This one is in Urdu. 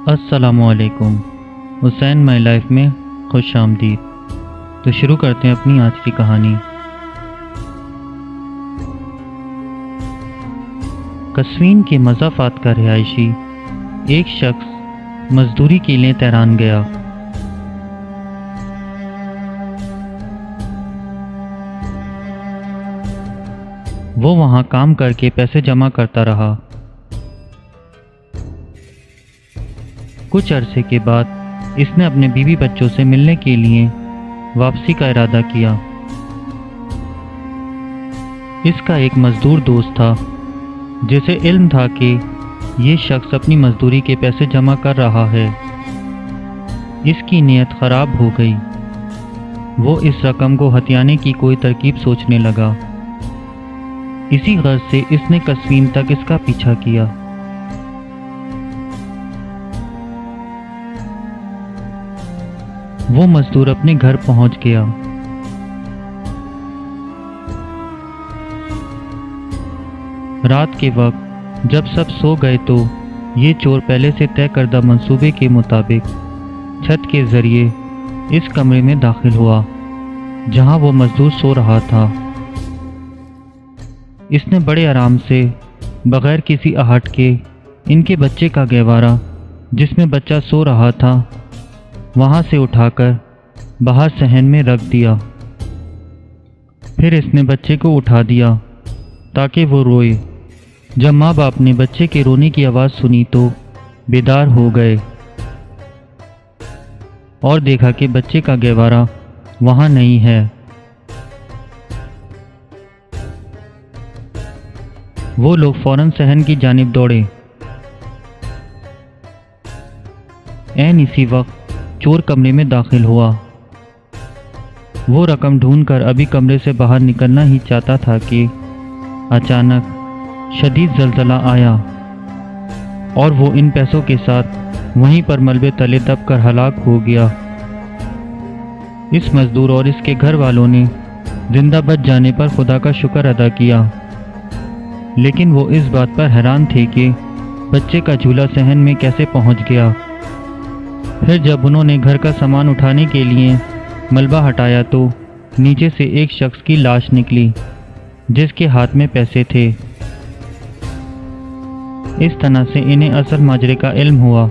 السلام علیکم حسین مائی لائف میں خوش آمدید۔ تو شروع کرتے ہیں اپنی آج کی کہانی۔ قزوین کے مضافات کا رہائشی ایک شخص مزدوری کے لیے تہران گیا۔ وہ وہاں کام کر کے پیسے جمع کرتا رہا۔ کچھ عرصے کے بعد اس نے اپنے بیوی بچوں سے ملنے کے لیے واپسی کا ارادہ کیا۔ اس کا ایک مزدور دوست تھا جسے علم تھا کہ یہ شخص اپنی مزدوری کے پیسے جمع کر رہا ہے۔ اس کی نیت خراب ہو گئی۔ وہ اس رقم کو ہتھیانے کی کوئی ترکیب سوچنے لگا۔ اسی غرض سے اس نے قزوین تک اس کا پیچھا کیا۔ وہ مزدور اپنے گھر پہنچ گیا۔ رات کے وقت جب سب سو گئے تو یہ چور پہلے سے طے کردہ منصوبے کے مطابق چھت کے ذریعے اس کمرے میں داخل ہوا جہاں وہ مزدور سو رہا تھا۔ اس نے بڑے آرام سے بغیر کسی آہٹ کے ان کے بچے کا گہوارہ جس میں بچہ سو رہا تھا وہاں سے اٹھا کر باہر صحن میں رکھ دیا۔ پھر اس نے بچے کو اٹھا دیا تاکہ وہ روئے۔ جب ماں باپ نے بچے کے رونے کی آواز سنی تو بیدار ہو گئے اور دیکھا کہ بچے کا گہوارہ وہاں نہیں ہے۔ وہ لوگ فوراً صحن کی جانب دوڑے۔ عین اسی وقت چور کمرے میں داخل ہوا۔ وہ رقم ڈھونڈ کر ابھی کمرے سے باہر نکلنا ہی چاہتا تھا کہ اچانک شدید زلزلہ آیا اور وہ ان پیسوں کے ساتھ وہیں پر ملبے تلے دب کر ہلاک ہو گیا۔ اس مزدور اور اس کے گھر والوں نے زندہ بچ جانے پر خدا کا شکر ادا کیا، لیکن وہ اس بات پر حیران تھے کہ بچے کا جھولا صحن میں کیسے پہنچ گیا۔ پھر جب انہوں نے گھر کا سامان اٹھانے کے لیے ملبہ ہٹایا تو نیچے سے ایک شخص کی لاش نکلی جس کے ہاتھ میں پیسے تھے۔ اس طرح سے انہیں اصل ماجرے کا علم ہوا۔